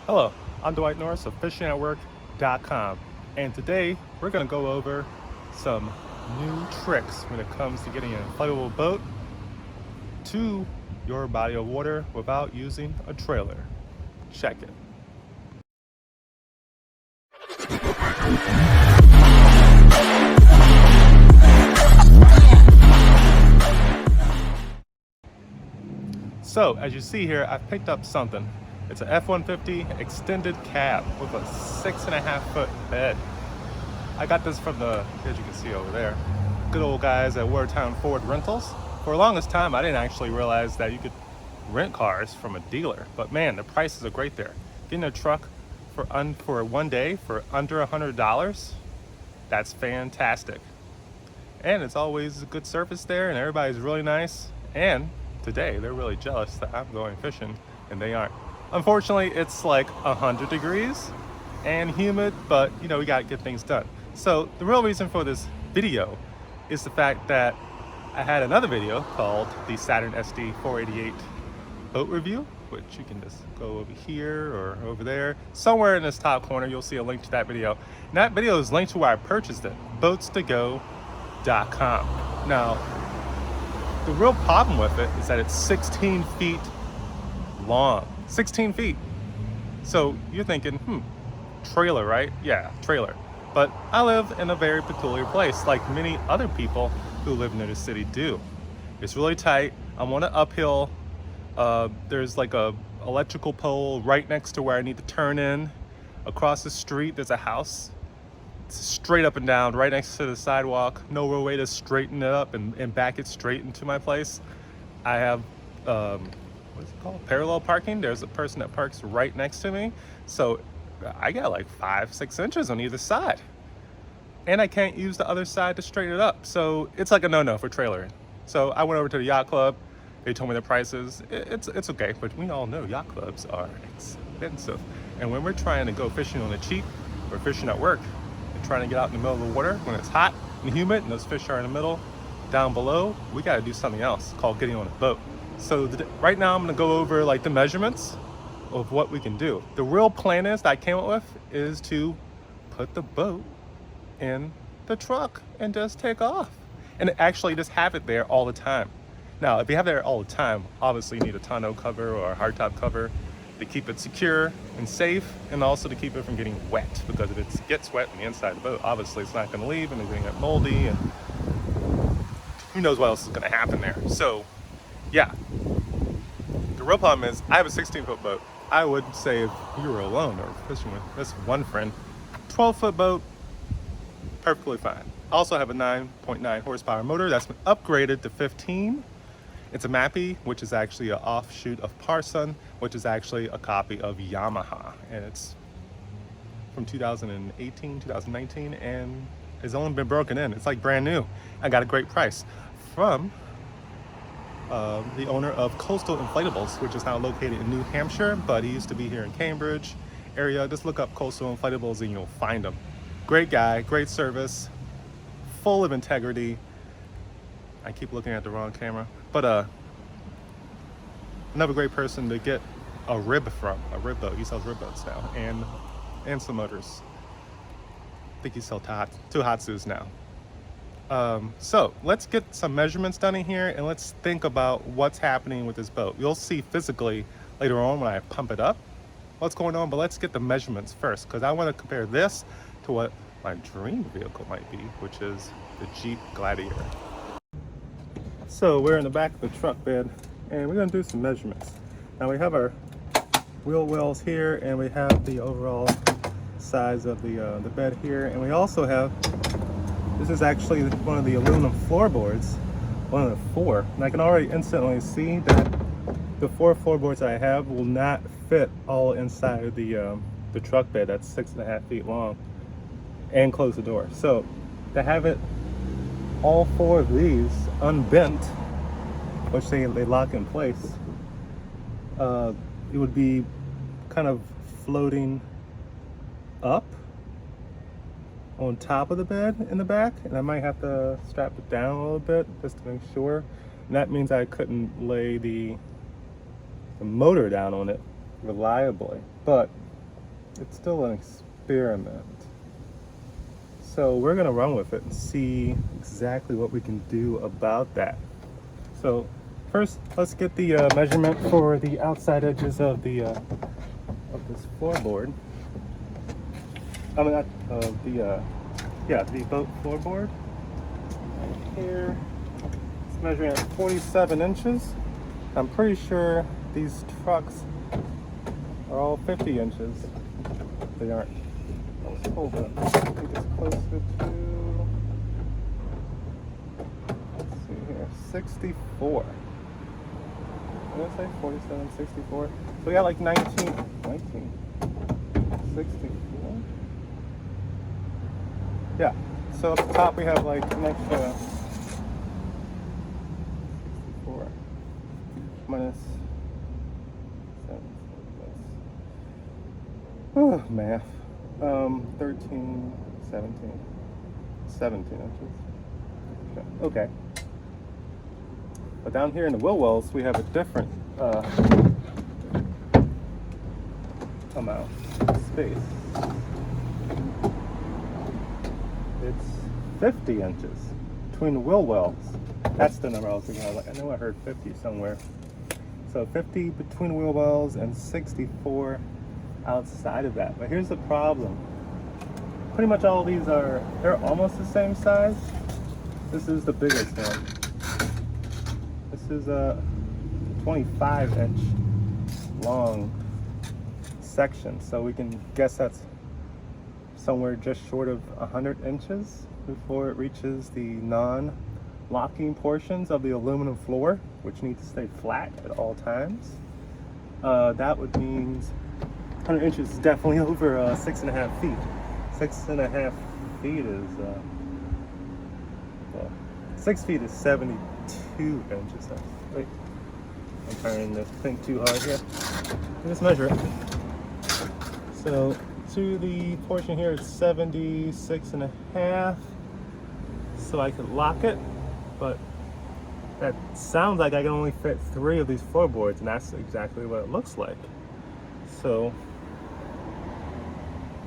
Hello, I'm Dwight Norris of fishingatwork.com, and today we're going to go over some new tricks when it comes to getting an inflatable boat to your body of water without using a trailer. Check it. So, as you see here, I picked up something. It's an F-150 extended cab with a 6.5-foot bed. I got this from as you can see over there, good old guys at Watertown Ford Rentals. For the longest time, I didn't actually realize that you could rent cars from a dealer. But man, the prices are great there. Getting a truck for one day for under $100, that's fantastic. And it's always a good service there, and everybody's really nice. And today, they're really jealous that I'm going fishing, and they aren't. Unfortunately, it's like 100 degrees and humid, but you know, we gotta get things done. So the real reason for this video is the fact that I had another video called the Saturn SD 488 boat review, which you can just go over here or over there. Somewhere in this top corner, you'll see a link to that video. And that video is linked to where I purchased it, boatstogo.com. Now, the real problem with it is that it's 16 feet long. 16 feet. So you're thinking, trailer, right? Yeah, trailer. But I live in a very peculiar place, like many other people who live near the city do. It's really tight. I'm on an uphill. There's like a electrical pole right next to where I need to turn in. Across the street, there's a house. It's straight up and down, right next to the sidewalk. No real way to straighten it up and back it straight into my place. I have, what's it called? Parallel parking. There's a person that parks right next to me. So I got like 5-6 inches on either side. And I can't use the other side to straighten it up. So it's like a no-no for trailering. So I went over to the yacht club. They told me the prices. It's okay, but we all know yacht clubs are expensive. And when we're trying to go fishing on the cheap, or fishing at work, and trying to get out in the middle of the water when it's hot and humid and those fish are in the middle, down below, we gotta do something else called getting on a boat. So right now I'm gonna go over like the measurements of what we can do. The real plan is that I came up with is to put the boat in the truck and just take off and actually just have it there all the time. Now, if you have it there all the time, obviously you need a tonneau cover or a hardtop cover to keep it secure and safe, and also to keep it from getting wet, because if it gets wet on the inside of the boat, obviously it's not going to leave and it's going to get moldy, and who knows what else is going to happen there. So yeah, the real problem is I have a 16-foot boat. I would say if you were alone or fishing with this one friend, 12-foot boat, perfectly fine. I also have a 9.9 horsepower motor that's been upgraded to 15. It's a Mappy, which is actually an offshoot of Parson, which is actually a copy of Yamaha. And it's from 2018, 2019, and it's only been broken in. It's like brand new. I got a great price from the owner of Coastal Inflatables, which is now located in New Hampshire, but he used to be here in Cambridge area. Just look up Coastal Inflatables and you'll find him. Great guy, great service, full of integrity. I keep looking at the wrong camera, but another great person to get a rib from, a rib boat. He sells rib boats now, and some motors. I think he sells two Hatsus now. So let's get some measurements done in here, and let's think about what's happening with this boat. You'll see physically later on when I pump it up what's going on, but let's get the measurements first, because I want to compare this to what my dream vehicle might be, which is the Jeep Gladiator. So we're in the back of the truck bed, and we're going to do some measurements. Now we have our wheel wells here, and we have the overall size of the bed here, and we also have, this is actually one of the aluminum floorboards, one of the 4, and I can already instantly see that the 4 floorboards I have will not fit all inside of the truck bed that's 6.5 feet long, and close the door. So to have it, all 4 of these unbent, which they lock in place, it would be kind of floating up on top of the bed in the back, and I might have to strap it down a little bit just to make sure. And that means I couldn't lay the motor down on it reliably. But it's still an experiment. So we're gonna run with it and see exactly what we can do about that. So first, let's get the measurement for the outside edges of the of this floorboard. I mean, not the boat floorboard. Right here, it's measuring at 47 inches. I'm pretty sure these trucks are all 50 inches. They aren't. Let's hold up. I think it's closer to, let's see here, 64. What did I say? 47, 64. So we got like 19, 64. Yeah. So up the top we have like an extra 64 minus 7. Oh, math. 13, 17 inches. Okay. But down here in the wheel wells, we have a different amount of space. It's 50 inches between the wheel wells. That's the number I was thinking of. I know I heard 50 somewhere. So 50 between the wheel wells and 64 outside of that. But here's the problem. Pretty much all of these they're almost the same size. This is the biggest one. This is a 25-inch long section. So we can guess that's somewhere just short of 100 inches before it reaches the non-locking portions of the aluminum floor, which need to stay flat at all times. That would mean 100 inches is definitely over 6.5 feet. 6.5 feet is, well, 6 feet is 72 inches. Wait, I'm trying to think too hard here. Let's measure it. So to the portion here is 76.5. So I could lock it, but that sounds like I can only fit 3 of these floorboards, and that's exactly what it looks like. So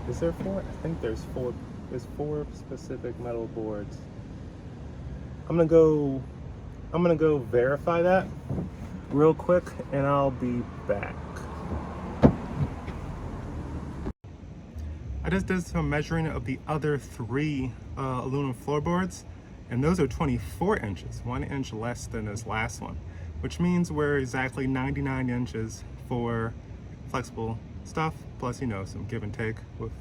is there 4? I think there's 4. There's 4 specific metal boards. I'm gonna go verify that real quick, and I'll be back. I just did some measuring of the other 3 aluminum floorboards, and those are 24 inches, 1 inch less than this last one, which means we're exactly 99 inches for flexible stuff, plus, you know, some give and take with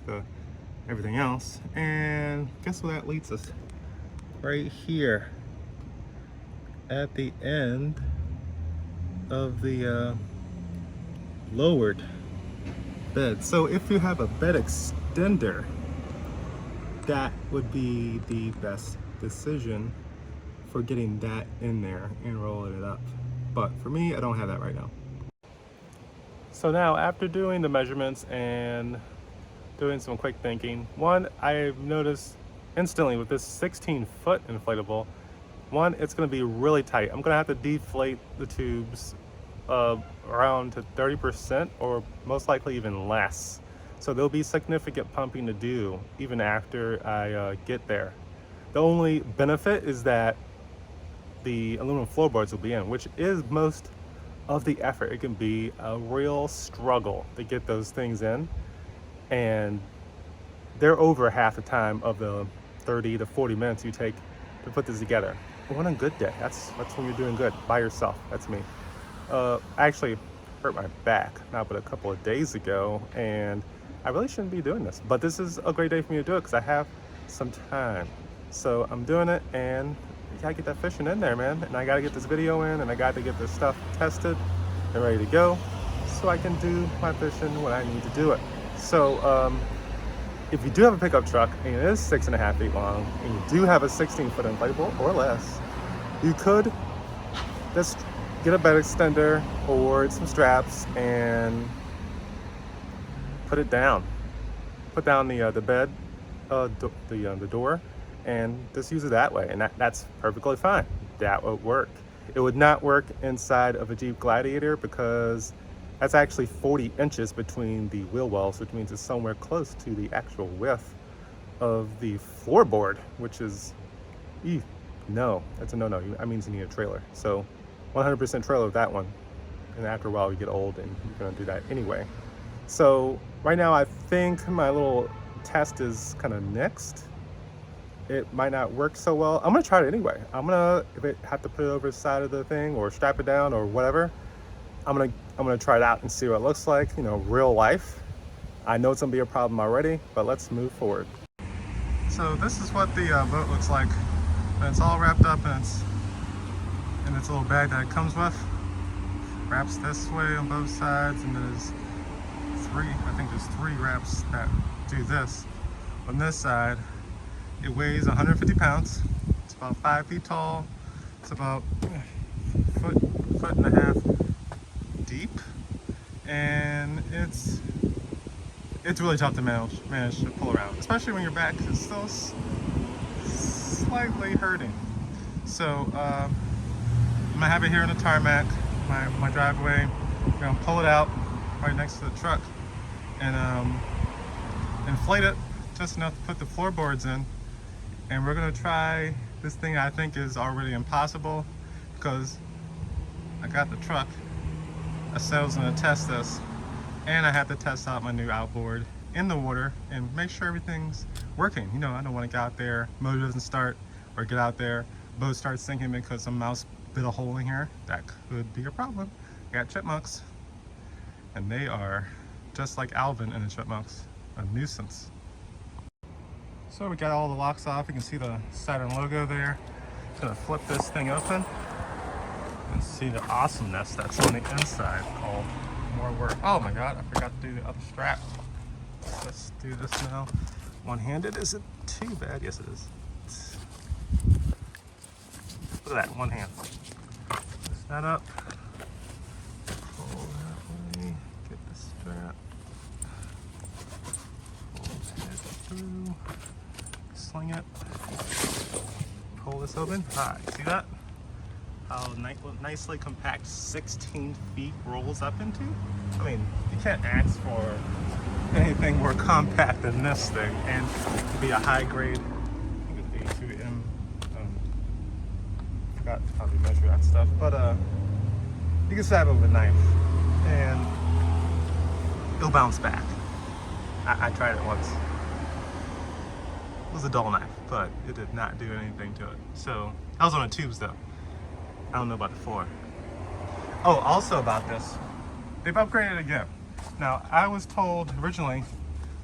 everything else. And guess where that leads us? Right here at the end of the lowered bed. So if you have a bed extender, that would be the best decision for getting that in there and rolling it up. But for me, I don't have that right now. So now, after doing the measurements and doing some quick thinking, one, I've noticed instantly with this 16-foot inflatable, one, it's going to be really tight. I'm going to have to deflate the tubes around to 30% or most likely even less. So there'll be significant pumping to do even after I get there. The only benefit is that the aluminum floorboards will be in, which is most of the effort. It can be a real struggle to get those things in, and they're over half the time of the 30 to 40 minutes you take to put this together. But on a good day, that's when you're doing good by yourself. That's me. I actually hurt my back not but a couple of days ago, and I really shouldn't be doing this, but this is a great day for me to do it because I have some time. So I'm doing it, and you gotta get that fishing in there, man. And I gotta get this video in, and I got to get this stuff tested and ready to go so I can do my fishing when I need to do it. So if you do have a pickup truck and it is 6.5 feet long, and you do have a 16-foot inflatable or less, you could just get a bed extender or some straps and put it down. Put down the bed, the door, and just use it that way, and that's perfectly fine. That would work. It would not work inside of a Jeep Gladiator because That's actually 40 inches between the wheel wells, which means it's somewhere close to the actual width of the floorboard, which is, no, that's a no-no. That means you need a trailer. So 100% trailer with that one. And after a while, you get old and you're gonna do that anyway. So right now, I think my little test is kind of next. It might not work so well. I'm gonna try it anyway. If I have to put it over the side of the thing or strap it down or whatever, I'm gonna try it out and see what it looks like, you know, real life. I know it's gonna be a problem already, but let's move forward. So this is what the boat looks like. And it's all wrapped up in its little bag that it comes with. Wraps this way on both sides, and there's three wraps that do this. On this side, it weighs 150 pounds. It's about 5 feet tall. It's about foot and a half deep, and it's really tough to manage to pull around, especially when your back is still slightly hurting. So I'm gonna have it here on the tarmac, my driveway. I'm gonna pull it out right next to the truck and inflate it just enough to put the floorboards in. And we're gonna try this thing I think is already impossible, because I got the truck. I said I was gonna test this, and I have to test out my new outboard in the water and make sure everything's working. You know, I don't want to get out there, motor doesn't start, or get out there, boat starts sinking because some mouse bit a hole in here. That could be a problem. I got chipmunks, and they are just like Alvin and the Chipmunks, a nuisance. So we got all the locks off. You can see the Saturn logo there. Just gonna flip this thing open and see the awesomeness that's on the inside called more work. Oh my God, I forgot to do the other strap. Let's do this now. One-handed, is it too bad? Yes, it is. Look at that, one hand. Lift that up. Pull that way, get the strap. Pull the head through. Sling it. Pull this open. Alright, see that? How nicely compact 16 feet rolls up into? I mean, you can't ask for anything more compact than this thing, and to be a high grade, I think it's 82M. Forgot how to measure that stuff, but you can stab it with a knife, and it'll bounce back. I tried it once. It was a dull knife, but it did not do anything to it. So I was on the tubes though. I don't know about the floor. Oh, also about this, they've upgraded again. Now, I was told originally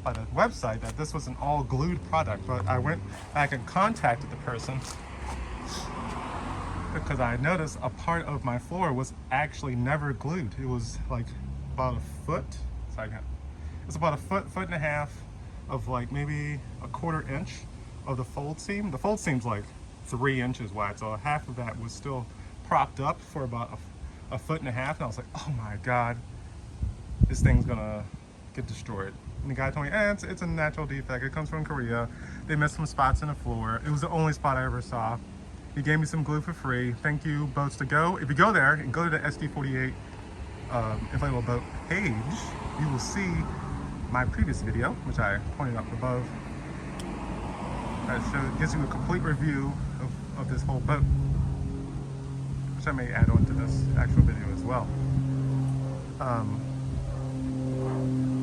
by the website that this was an all glued product, but I went back and contacted the person because I noticed a part of my floor was actually never glued. It was like about a foot. It's about a foot and a half of like maybe a 1/4 inch of the fold seam. The fold seam's like 3 inches wide, so half of that was still propped up for about a foot and a half, and I was like, oh my God, this thing's gonna get destroyed. And the guy told me, it's a natural defect. It comes from Korea. They missed some spots in the floor. It was the only spot I ever saw. He gave me some glue for free. Thank you, Boats to Go. If you go there and go to the SD48 inflatable boat page, you will see my previous video, which I pointed up above. That gives you a complete review of this whole boat, which I may add on to this actual video as well.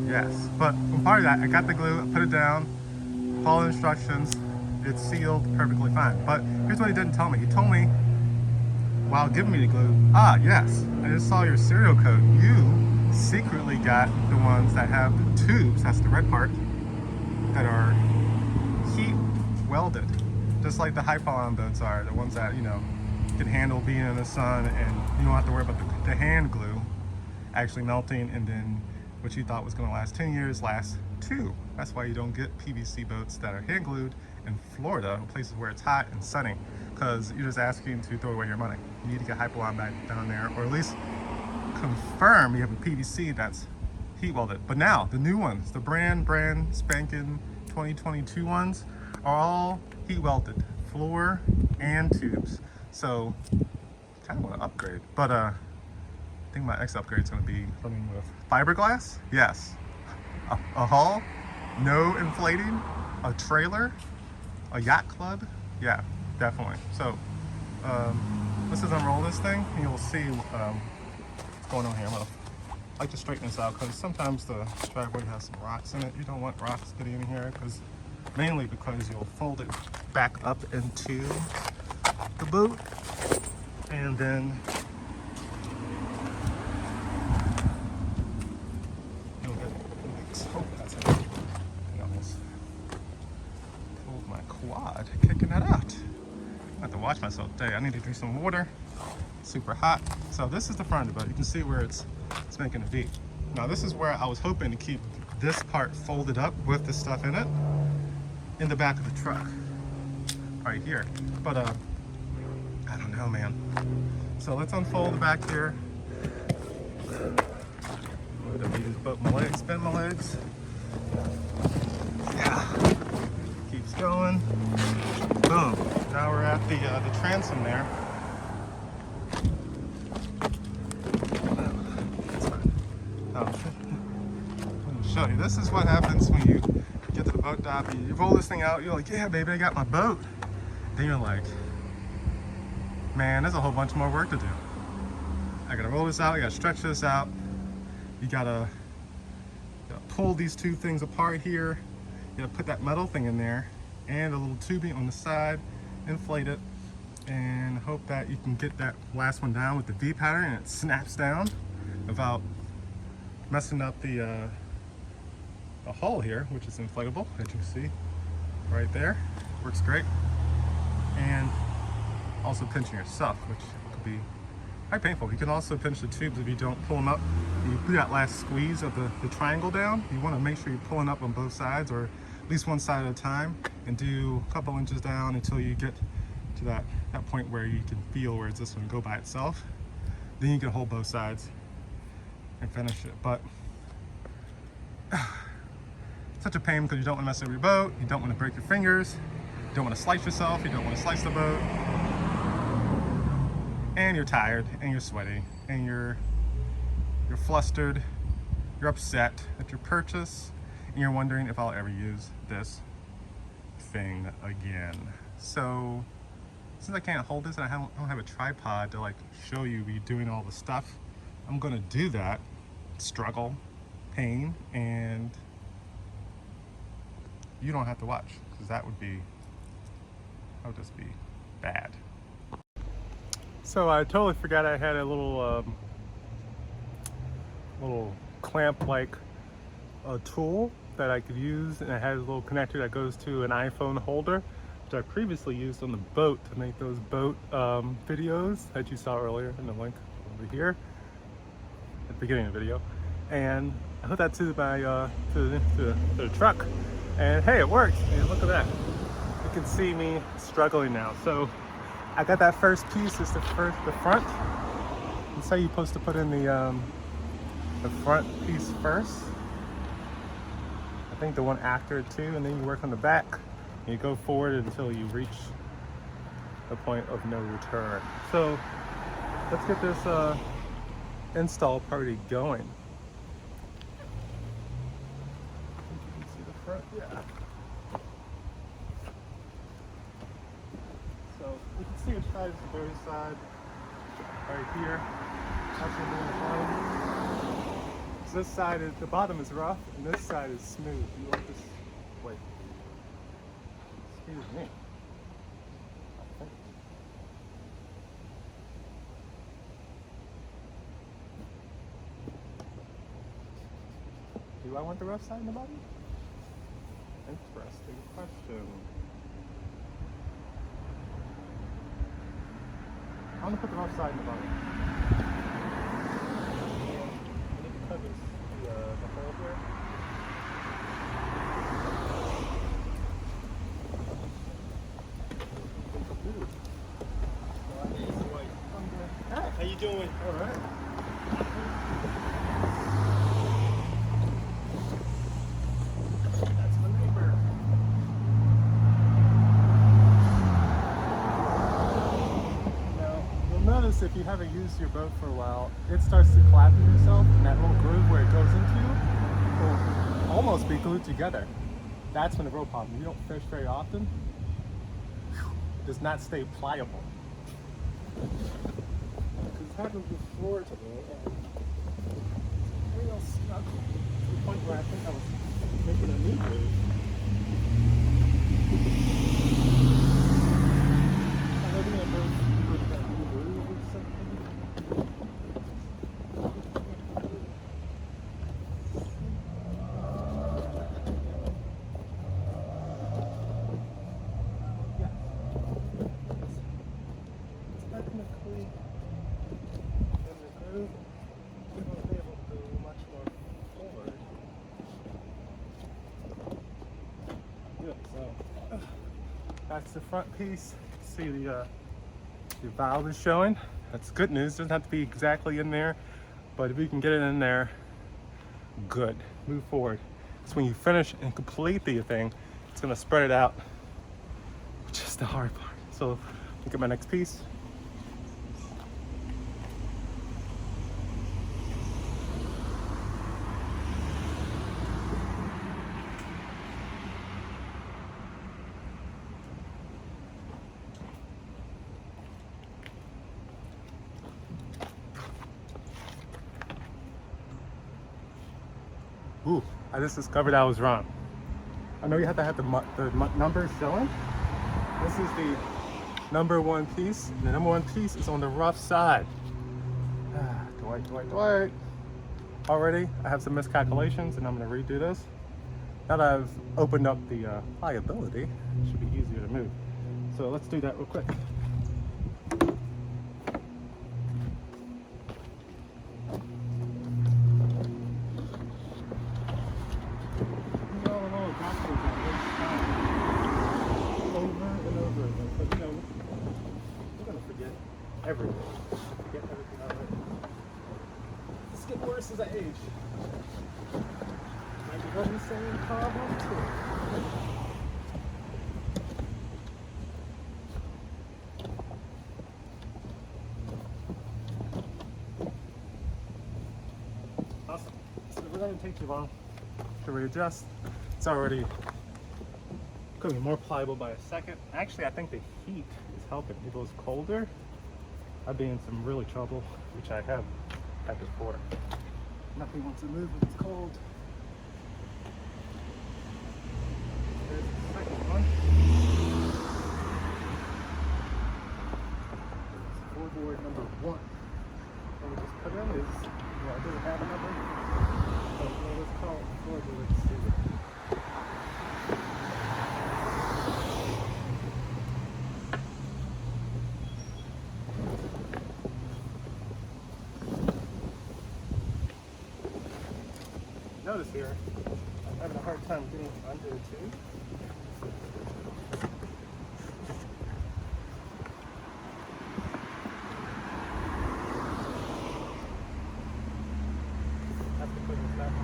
Yes, but part of that, I got the glue, I put it down, followed instructions, it's sealed perfectly fine. But here's what he didn't tell me. He told me, while giving me the glue, yes, I just saw your serial code. You secretly got the ones that have the tubes, that's the red part, that are heat-welded, just like the Hypalon boats are, the ones that, you know, can handle being in the sun, and you don't have to worry about the hand glue actually melting, and then what you thought was going to last 10 years lasts 2. That's why you don't get PVC boats that are hand glued in Florida, in places where it's hot and sunny, because you're just asking to throw away your money. You need to get Hypalon back down there, or at least confirm you have a PVC that's heat welded. But now the new ones, the brand spanking 2022 ones, are all heat welded, floor and tubes. So kind of want to upgrade, but I think my next upgrade is going to be something with fiberglass. Yes. A hull, no inflating, a trailer, a yacht club. Yeah, definitely. So let's just unroll this thing and you'll see what's going on here. I like to straighten this out because sometimes the driveway has some rocks in it. You don't want rocks getting in here mainly because you'll fold it back up into the boot and then you'll get leaks. Oh, that's it. I almost pulled my quad kicking that out. I have to watch myself today. I need to drink some water. Super hot. So this is the front of it. You can see where it's making a V. Now this is where I was hoping to keep this part folded up with the stuff in it in the back of the truck right here, but I don't know, man. So let's unfold the back here. But my legs, bend my legs. Yeah, keeps going. Boom. Now we're at the transom there. Show you. This is what happens when you get to the boat dock. You roll this thing out. You're like, yeah, baby, I got my boat. Then you're like, man, there's a whole bunch more work to do. I gotta roll this out. I gotta stretch this out. You gotta pull these two things apart here. You gotta put that metal thing in there and a little tubing on the side, inflate it, and hope that you can get that last one down with the V pattern and it snaps down without messing up the hull here, which is inflatable, as you can see right there. Works great. And also pinching yourself, which could be quite painful. You can also pinch the tubes if you don't pull them up. You put that last squeeze of the triangle down. You want to make sure you're pulling up on both sides, or at least one side at a time, and do a couple inches down until you get to that point where you can feel where it's just going to go by itself. Then you can hold both sides and finish it. But such a pain because you don't want to mess up your boat, you don't want to break your fingers, you don't want to slice yourself, you don't want to slice the boat, and you're tired and you're sweaty and you're flustered, you're upset at your purchase, and you're wondering if I'll ever use this thing again. So since I can't hold this and I don't have a tripod to like show you me doing all the stuff, I'm gonna do that, struggle, pain, and you don't have to watch, because that would just be bad. So I totally forgot I had a little clamp-like tool that I could use, and it has a little connector that goes to an iPhone holder, which I previously used on the boat to make those boat videos that you saw earlier in the link over here at the beginning of the video. And I hooked that to my to the truck, and hey, it works. And look at that. You can see me struggling now. So I got that first piece. It's the front. That's how you're supposed to put in the front piece first. I think the one after it too, and then you work on the back. And you go forward until you reach the point of no return. So let's get this install party going. You can see the front, yeah. So you can see it tries the very side right here. Actually doing the bottom. So this side is, the bottom is rough, and this side is smooth. You want this, wait. Excuse me. Do I want the rough side in the bottom? Interesting question. I'm gonna put the rough side in the bottom. I need to cut this, the hole here. How you doing? All right. That's my neighbor. Now, you'll notice notice if you haven't used your boat for a while, it starts to collapse in itself, and that little groove where it goes into will almost be glued together. That's when the real problem. You don't fish very often, it does not stay pliable. Because it's happened before to me, and it's real stuck to the point where I think I was making a new groove. That's the front piece. See the valve is showing. That's good news. Doesn't have to be exactly in there, but if you can get it in there, good. Move forward. So when you finish and complete the thing, it's gonna spread it out, which is the hard part. So look at my next piece. Ooh, I just discovered I was wrong. I know you have to have the numbers showing. This is the number one piece. The number one piece is on the rough side. Dwight. Already, I have some miscalculations and I'm gonna redo this. Now that I've opened up the pliability, it should be easier to move. So let's do that real quick. Everything. Forget everything already. It's getting worse as I age. Might be having the same problem too. Awesome. So we're going to take too long to readjust. It's already going to be more pliable by a second. Actually, I think the heat is helping. If it was colder, I'd be in some really trouble, which I have had before. Nothing wants to move when it's cold. There's the second one. Floorboard number 1. What we just put in is, well, does it have a number? But let's call it floorboard 2. Notice here, I'm having a hard time getting under the tube. Have to put this back on.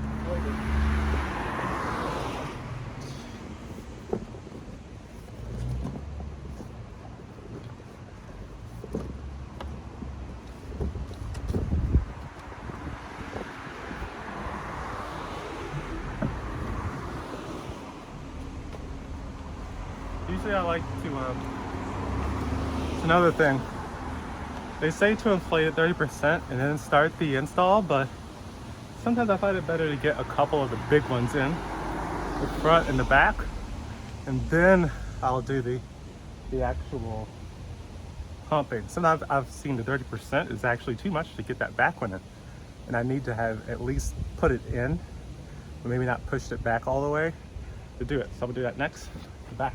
Usually I like to, it's another thing. They say to inflate it 30% and then start the install, but sometimes I find it better to get a couple of the big ones in, the front and the back, and then I'll do the actual pumping. Sometimes I've seen the 30% is actually too much to get that back one in, and I need to have at least put it in, but maybe not pushed it back all the way to do it. So I'm gonna do that next, the back.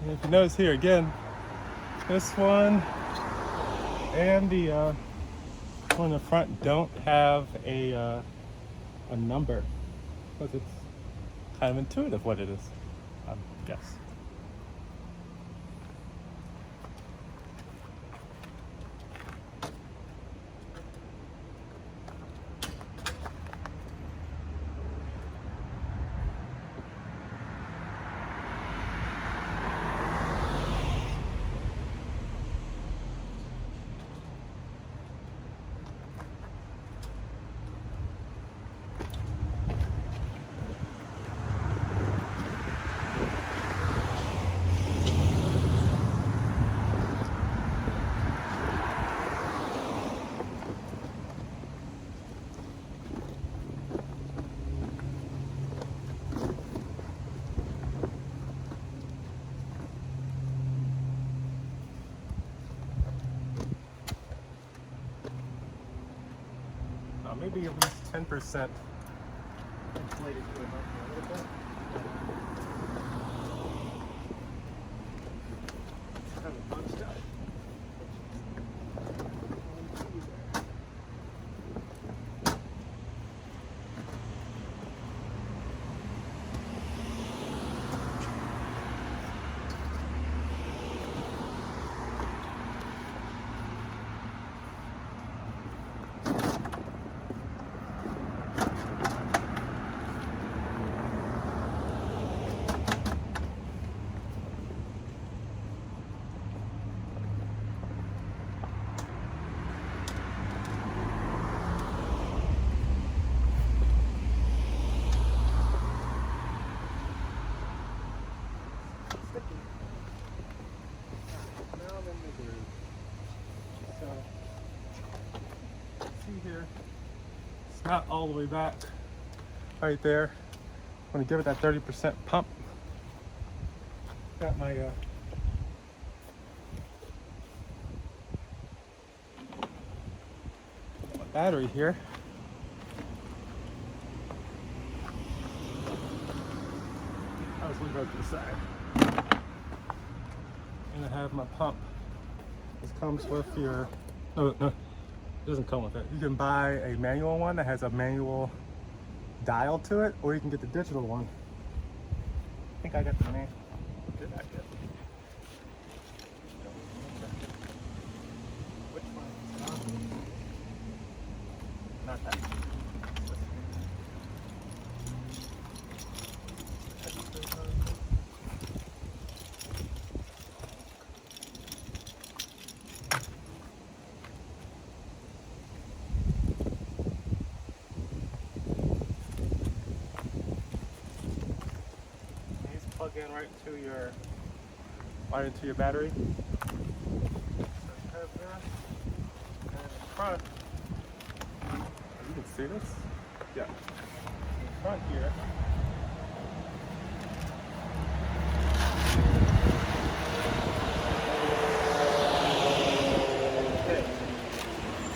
And if you notice here again, this one and the one in the front don't have a number because it's kind of intuitive what it is, I guess. Maybe at least 10% inflated to a little bit. Kind of bunched up. Here, it's not all the way back right there. I'm going to give it that 30% pump. Got my battery here. I'll just leave it to the side. And I have my pump. This comes with your, no, it doesn't come with it. You can buy a manual one that has a manual dial to it, or you can get the digital one. I think I got the manual. Did I get? Which one? Not that. Plug in right into your battery. So you have that, and in front, you can see this. Yeah. In front here. Okay.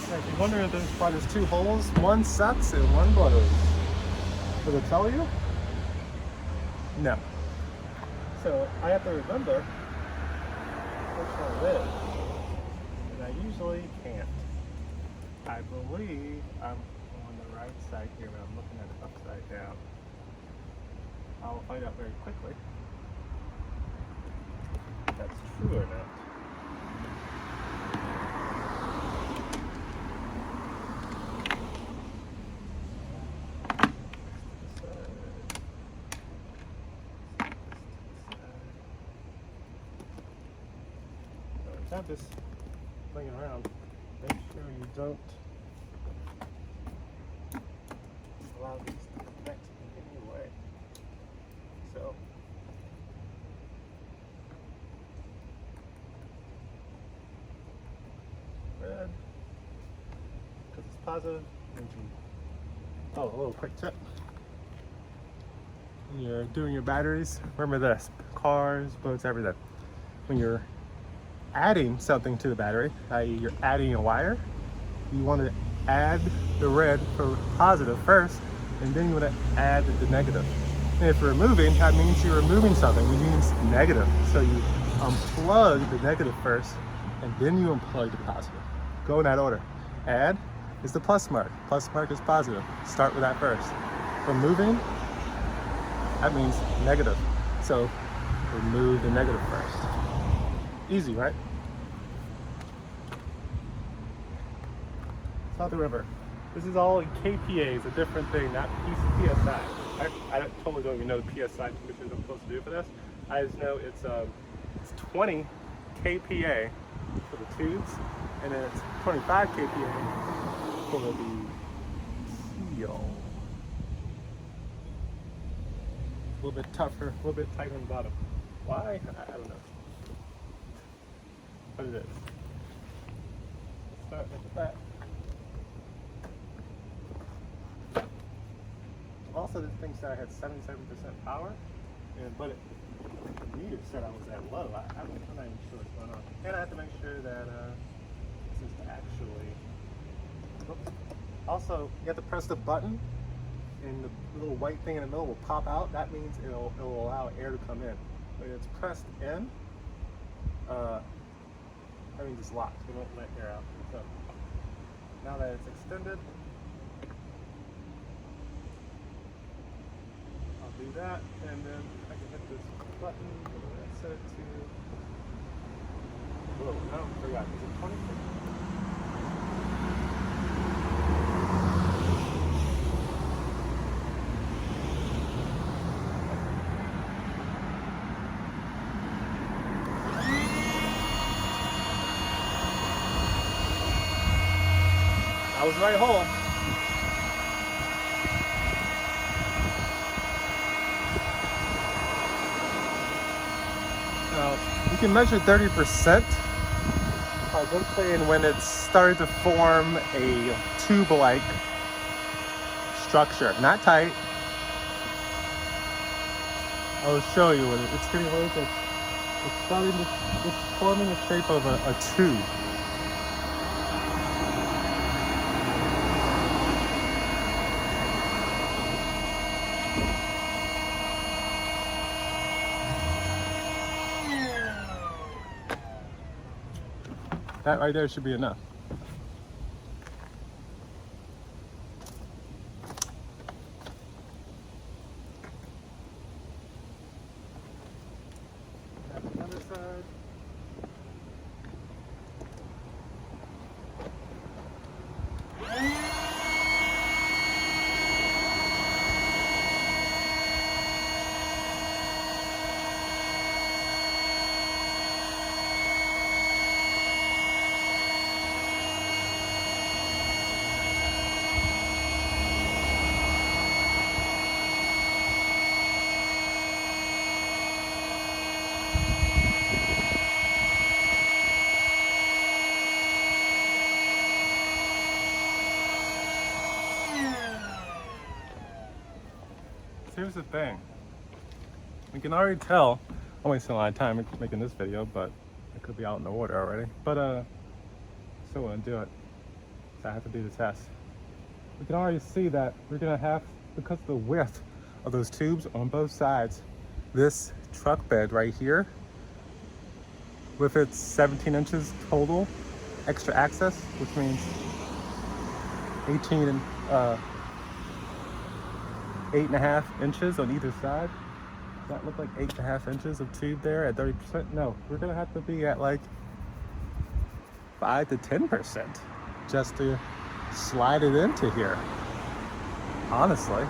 So if you wonder if there's 2 holes, one sucks and one blows. Did it tell you? No. So I have to remember which one it is, and I usually can't. I believe I'm on the right side here, but I'm looking at it upside down. I'll find out very quickly if that's true or not. Have this laying around. Make sure you don't allow these to connect in any way. So red, because it's positive. Oh, a little quick tip. When you're doing your batteries, remember this: cars, boats, everything. When you're adding something to the battery, i.e. you're adding a wire, you want to add the red for positive first, and then you want to add the negative. And if you're removing, that means you're removing something, which means negative. So you unplug the negative first, and then you unplug the positive. Go in that order. Add is the plus mark. Plus mark is positive. Start with that first. Removing that means negative. So remove the negative first. Easy, right? South River. This is all in kPa, a different thing, not PSI. I totally don't even know the PSI temperatures I'm supposed to do for this. I just know it's 20 kPa for the tubes, and then it's 25 kPa for the seal. A little bit tougher, a little bit tighter on the bottom. Why? I don't know. But it is. Start with that. Also, this thing said I had 77% power, but the meter said I was at low. I'm not even sure what's going on. And I have to make sure that this is actually. Oops. Also, you have to press the button, and the little white thing in the middle will pop out. That means it'll allow air to come in. When it's pressed in, that means it's locked. It won't let air out. So now that it's extended, I'll do that, and then I can hit this button. What did I set it to? Whoa, no, I forgot. Is it 20? I was right home. Now, you can measure 30% by looking when it's started to form a tube-like structure. Not tight. I'll show you when it's getting loose. It's forming the shape of a tube. That right there should be enough. Other side. Here's the thing. We can already tell, I'm wasting a lot of time making this video, but it could be out in the water already. But still want to do it. So I have to do the test. We can already see that we're gonna have, because of the width of those tubes on both sides, this truck bed right here, with its 17 inches total extra access, which means 8.5 inches on either side. Does that look like 8.5 inches of tube there at 30%? No, we're gonna have to be at like 5 to 10% just to slide it into here. Honestly,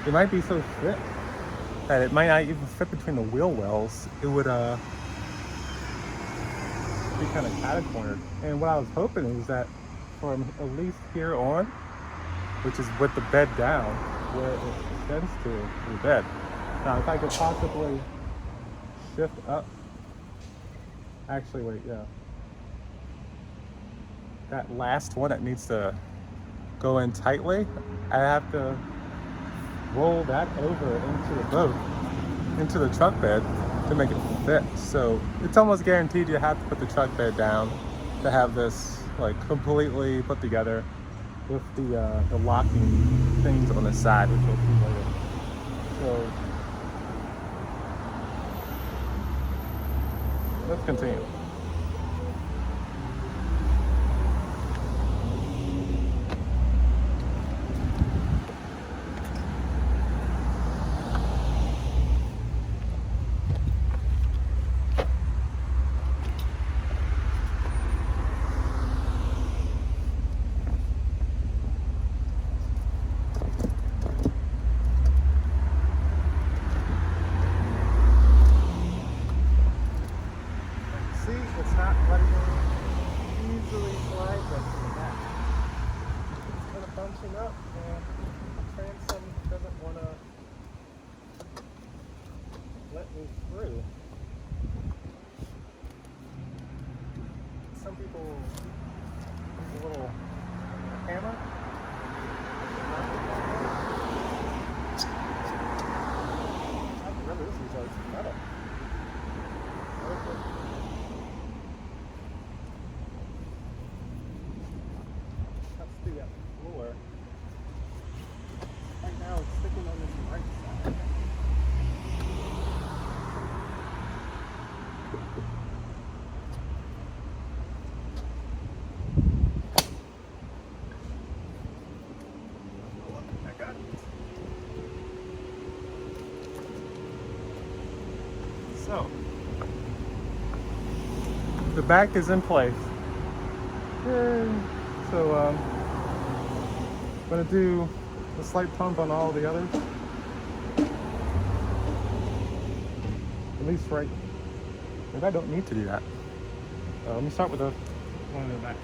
it might be so thick that it might not even fit between the wheel wells. It would be kind of catty-cornered. And what I was hoping is that from at least here on, which is with the bed down, where it extends to the bed. Now, if I could possibly shift up, actually, wait, yeah. That last one that needs to go in tightly, I have to roll that over into the boat, into the truck bed to make it fit. So it's almost guaranteed you have to put the truck bed down to have this like completely put together with the locking things on the side, which we'll see later. So let's continue. not letting it easily slide just to the back. It's kind of bunching up, and the transom doesn't want to let me through. Some people use a little hammer. I remember this was always metal. Okay. Let's do that floor. Right now it's sticking on this right side. I got it. So, the back is in place. Yay. So, I'm going to do a slight pump on all the others. At least right. Maybe I don't need to do that. Let me start with the one in the back.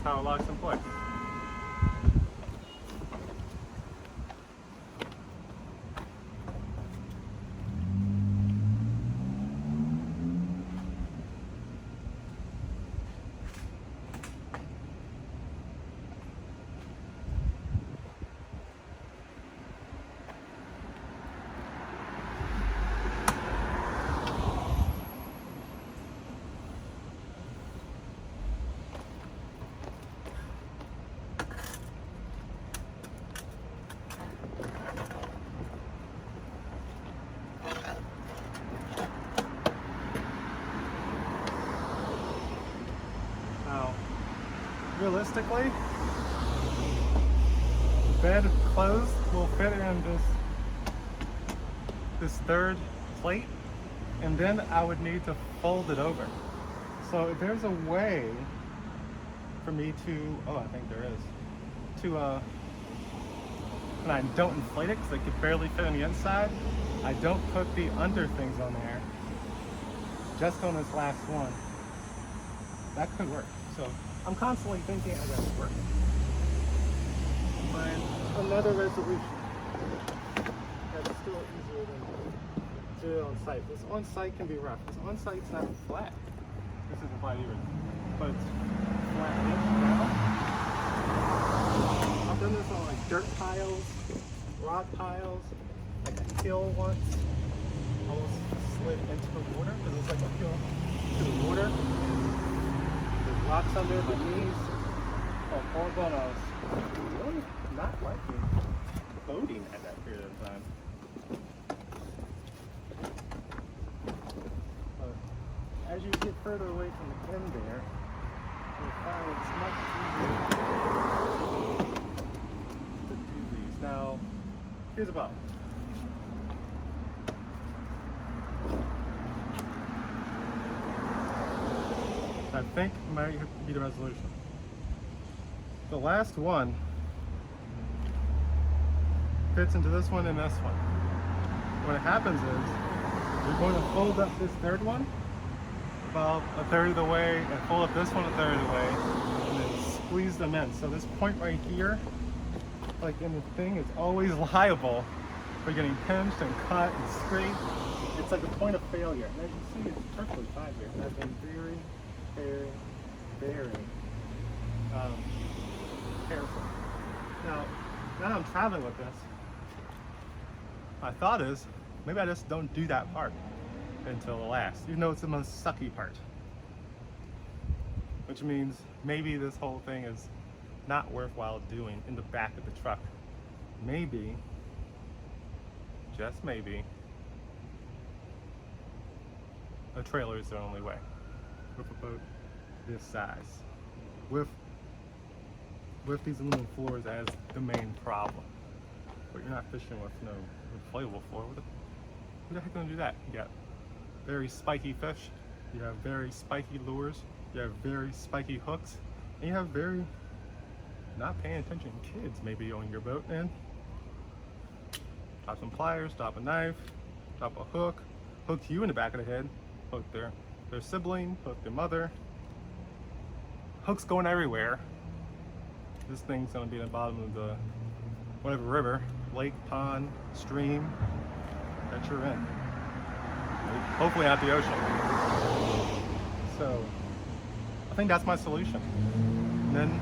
How it locks in place. Realistically, the bed clothes will fit in this third plate, and then I would need to fold it over. So if there's a way for me to, oh, I think there is, to, and I don't inflate it because it could barely fit on the inside, I don't put the under things on there, just on this last one. That could work. So I'm constantly thinking I gotta work. Find another resolution that's still easier than do it on site. This on site can be rough. This on site's not flat. This isn't flat either, but it's flat-ish now. I've done this on like dirt piles, rock piles, like a hill once. Almost slid into the water because it's like a hill to the water. Rocks under my knees. Oh, hold on, I was really not liking boating at that period of time. As you get further away from the end there, you'll find it's much easier to do these. Now, here's a problem. I think might be the resolution. The last one fits into this one and this one. What happens is you're going to fold up this third one valve a third of the way and pull up this one a third of the way and then squeeze them in. So this point right here, like in the thing, is always liable for getting pinched and cut and scraped. It's like a point of failure. And as you see, it's perfectly fine here. I've been very, very, very careful. Now that I'm traveling with this, my thought is maybe I just don't do that part until the last, even though it's the most sucky part. Which means maybe this whole thing is not worthwhile doing in the back of the truck. Maybe, just maybe, a trailer is the only way with a boat this size, with these aluminum floors as the main problem. But you're not fishing with no inflatable floor. Who the heck gonna do that? You got very spiky fish, you have very spiky lures, you have very spiky hooks, and you have very not paying attention kids maybe on your boat. And drop some pliers, drop a knife, drop a hook, hook you in the back of the head, hook their sibling, hook their mother. Hooks going everywhere. This thing's gonna be at the bottom of the whatever river, lake, pond, stream that you're in. Hopefully not the ocean. So I think that's my solution. And then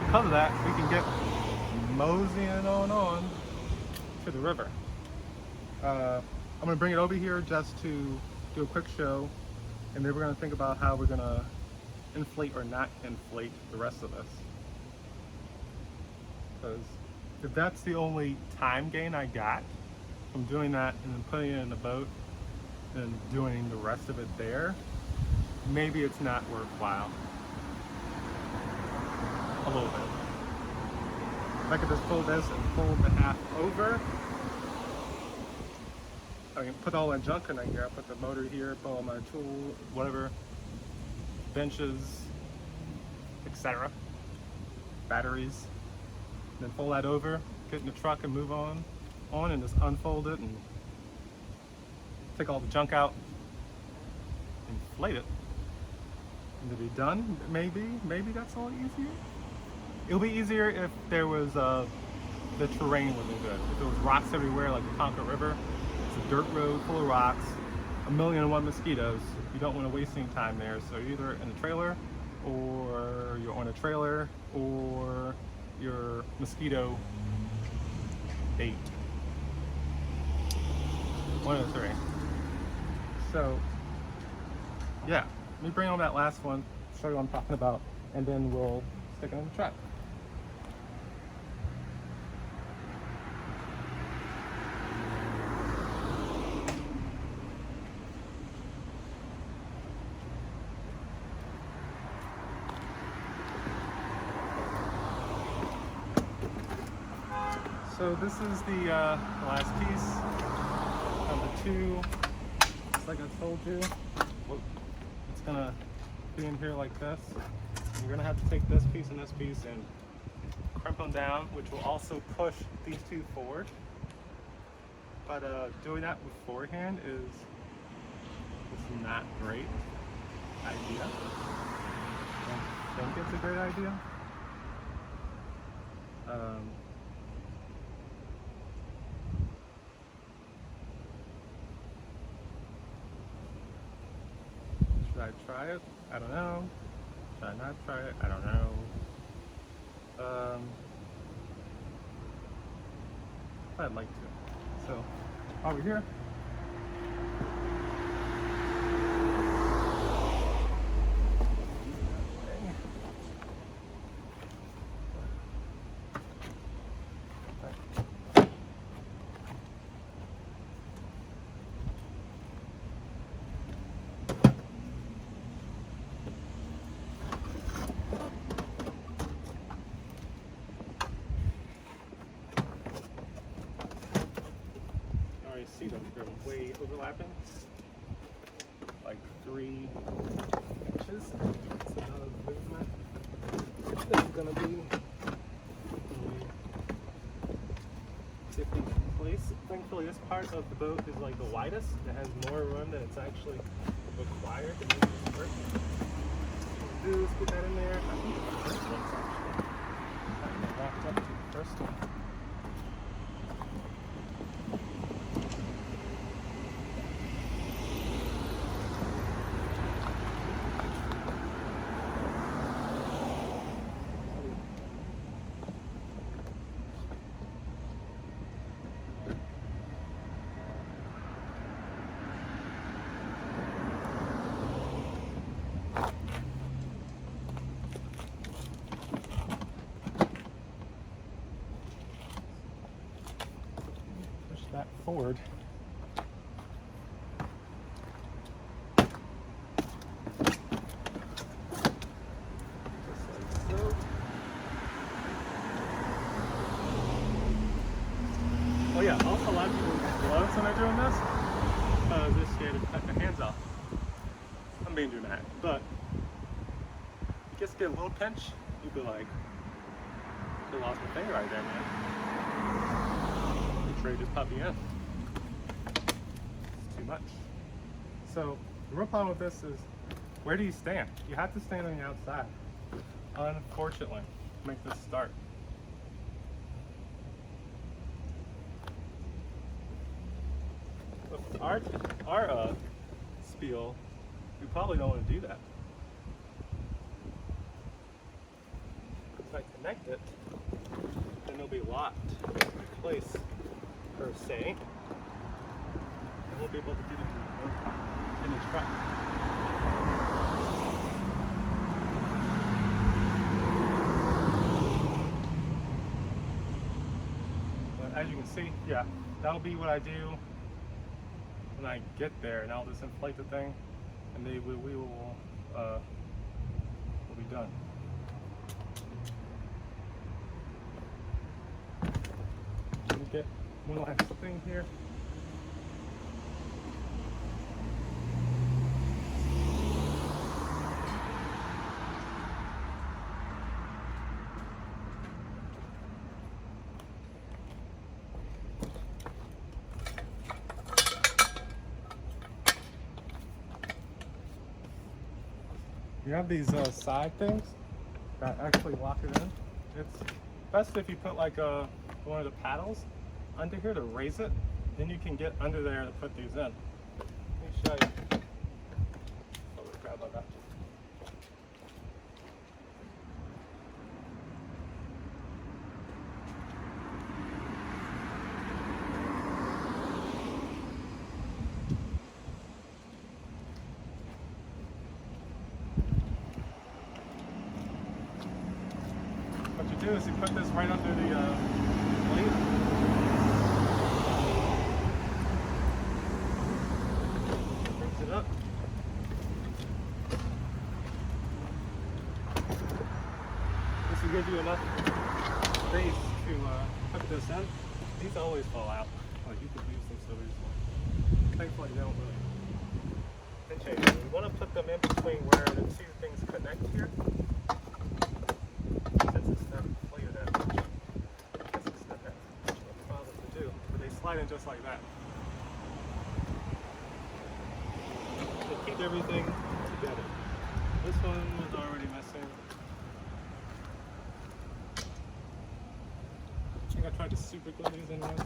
because of that, we can get moseying on to the river. I'm gonna bring it over here just to do a quick show, and then we're gonna think about how we're gonna inflate or not inflate the rest of this. Because if that's the only time gain I got from doing that and then putting it in the boat and doing the rest of it there, maybe it's not worthwhile. A little bit. If I could just pull this and fold the half over, I can put all my junk in here. I put the motor here, put all my tool, whatever, benches, etc., batteries. Then fold that over, get in the truck and move on and just unfold it and take all the junk out, inflate it, and to be done. Maybe that's all easier. It'll be easier if there was the terrain wasn't good. If there was rocks everywhere like the Concord River, it's a dirt road full of rocks, 1,000,001 mosquitoes. You don't want to waste any time there. So you're either in a trailer, or you're on a trailer, or your mosquito bait. One of the three. So yeah, let me bring on that last one, show you what I'm talking about, and then we'll stick it in the truck. So this is the last piece of the two. Just like I told you, it's gonna be in here like this. You're gonna have to take this piece and crimp them down, which will also push these two forward. But doing that beforehand is not a great idea. I don't think it's a great idea. Should I try it? I don't know. Should I not try it? I don't know. I'd like to. So, over here. See them, they're way overlapping, like 3 inches. So now the movement is going to be 50 in place. Thankfully, this part of the boat is like the widest. It has more room than it's actually required to make this work. What we'll do is get that in there. I think the first one's actually kind of locked up to the first one. That forward. Just like so. Oh yeah, also a lot of people use gloves when they're doing this, because they're scared to cut their hands off. I'm being dramatic, but you just get a little pinch, you'd be like, I lost my finger right there, man. Trade this puppy in. It's too much. So the real problem with this is, where do you stand? You have to stand on the outside, unfortunately, to make this start. With our spiel, we probably don't want to do that. If I connect it, then it'll be locked in place, per se. I won't be able to get it in the truck. But as you can see, yeah, that'll be what I do when I get there, and I'll just inflate the thing, and we will we'll be done. Let me get one last thing here. You have these side things that actually lock it in. It's best if you put like one of the paddles under here to raise it, then you can get under there to put these in. Let me show you. Holy crap, I got you. What you do is you put this right under the lead. Up. This will give you enough space to hook this in. These always fall out. Like you could use them so easily. Thankfully they don't really pinch anything. You want to put them in between where the two things connect here. Since it's not inflated that much. I guess it's not that much of a problem to do. But they slide in just like that. Keep everything together. This one is already missing. I think I tried to super glue these in once.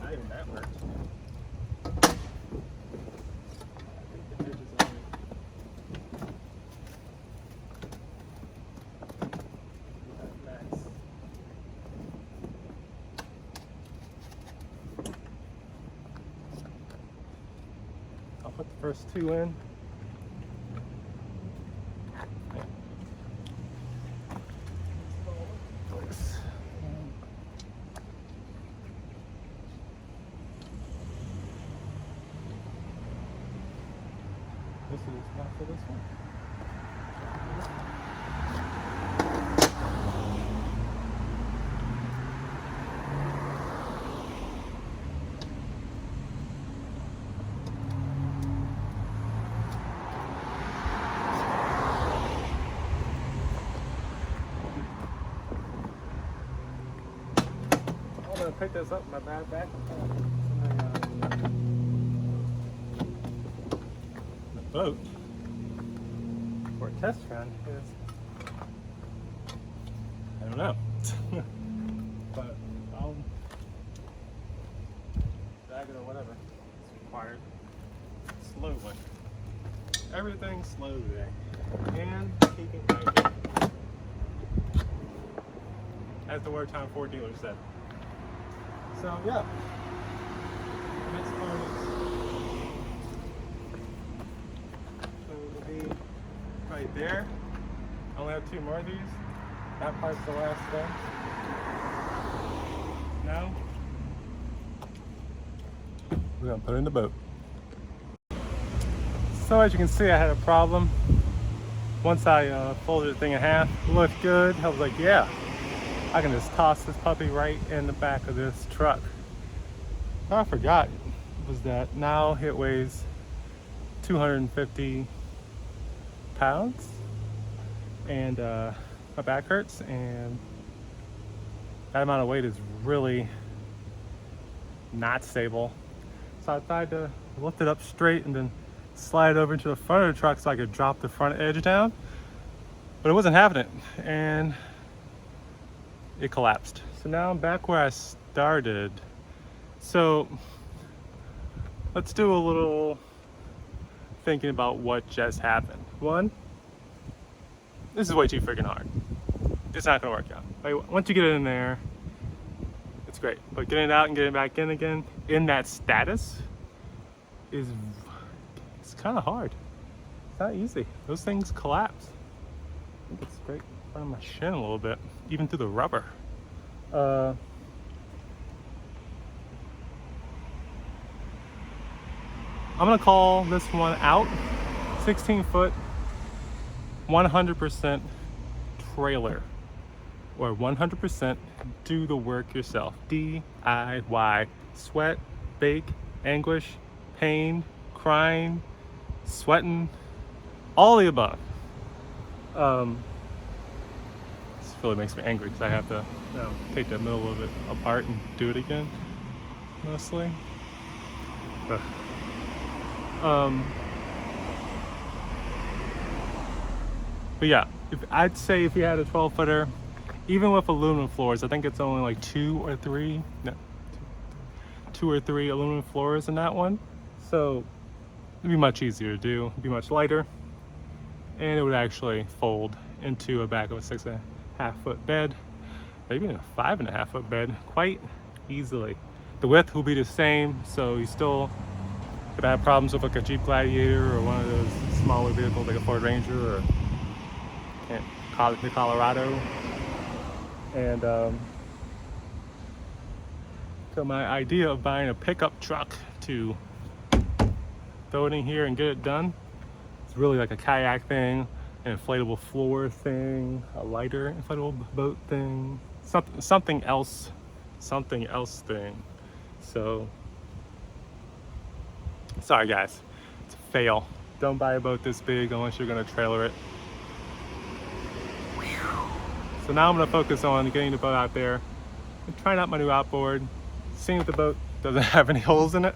Not even that worked. I think the edge is already. Nice. I'll put the first two in. This is not for this one. I'm gonna pick this up in my backpack. boat for a test run is, I don't know. But I'll drag it or whatever is required. Slowly. Everything slow today. And keeping hydrated. As the Watertown Ford dealer said. So yeah. Next part is so it'll be right there. I only have 2 more of these. That part's the last thing. Now we're gonna put it in the boat. So as you can see, I had a problem. Once I folded the thing in half, it looked good. I was like, yeah, I can just toss this puppy right in the back of this truck. What I forgot was that now it weighs 250 pounds and my back hurts, and that amount of weight is really not stable. So I tried to lift it up straight and then slide it over into the front of the truck so I could drop the front edge down, but it wasn't happening and it collapsed. So now I'm back where I started. So let's do a little thinking about what just happened. One, this is way too freaking hard. It's not gonna work out. Like, once you get it in there, it's great, but getting it out and getting it back in again in that status is, it's kind of hard. It's not easy. Those things collapse. I think it's straight in front of my shin a little bit, even through the rubber. I'm gonna call this one out. 16 foot, 100% trailer, or 100% do the work yourself. DIY. Sweat, bake, anguish, pain, crying, sweating, all the above. This really makes me angry because I have to take the middle of it apart and do it again, mostly. But yeah, I'd say if you had a 12 footer, even with aluminum floors, I think it's only like 2 or 3 aluminum floors in that one. So it'd be much easier to do, it'd be much lighter, and it would actually fold into a back of a 6.5 foot bed, maybe even a 5.5 foot bed quite easily. The width will be the same, so you still could have problems with like a Jeep Gladiator or one of those smaller vehicles like a Ford Ranger or the Colorado. And so my idea of buying a pickup truck to throw it in here and get it done, it's really like a kayak thing, an inflatable floor thing, a lighter inflatable boat thing, something else thing. So sorry guys, it's a fail. Don't buy a boat this big unless you're gonna trailer it. So now I'm gonna focus on getting the boat out there and trying out my new outboard, seeing if the boat doesn't have any holes in it.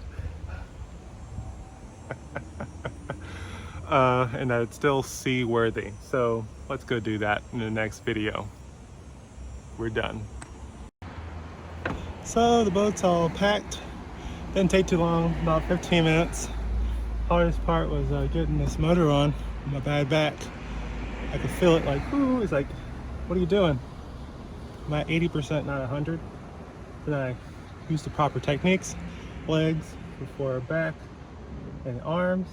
And that it's still seaworthy. So let's go do that in the next video. We're done. So the boat's all packed. Didn't take too long, about 15 minutes. Hardest part was getting this motor on my bad back. I could feel it like, ooh, it's like, what are you doing? I'm at 80%, not 100. Then I used the proper techniques, legs before back and arms,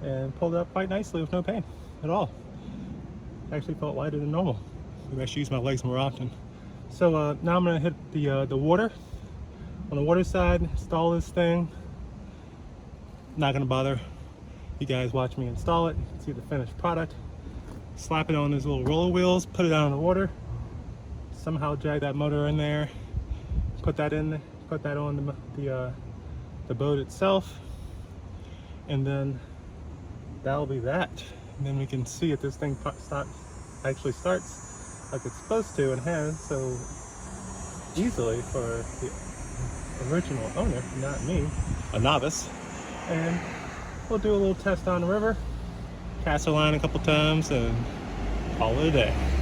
and pulled it up quite nicely with no pain at all. Actually felt lighter than normal. Maybe I should use my legs more often. So now I'm gonna hit the water. On the water side, install this thing. Not gonna bother you guys watch me install it. You can see the finished product. Slap it on these little roller wheels, put it out in the water. Somehow drag that motor in there. Put that on the boat itself, and then that'll be that. And then we can see if this thing actually starts like it's supposed to and has so easily for the original owner, not me, a novice. And we'll do a little test on the river, cast a line a couple times, and call it a day.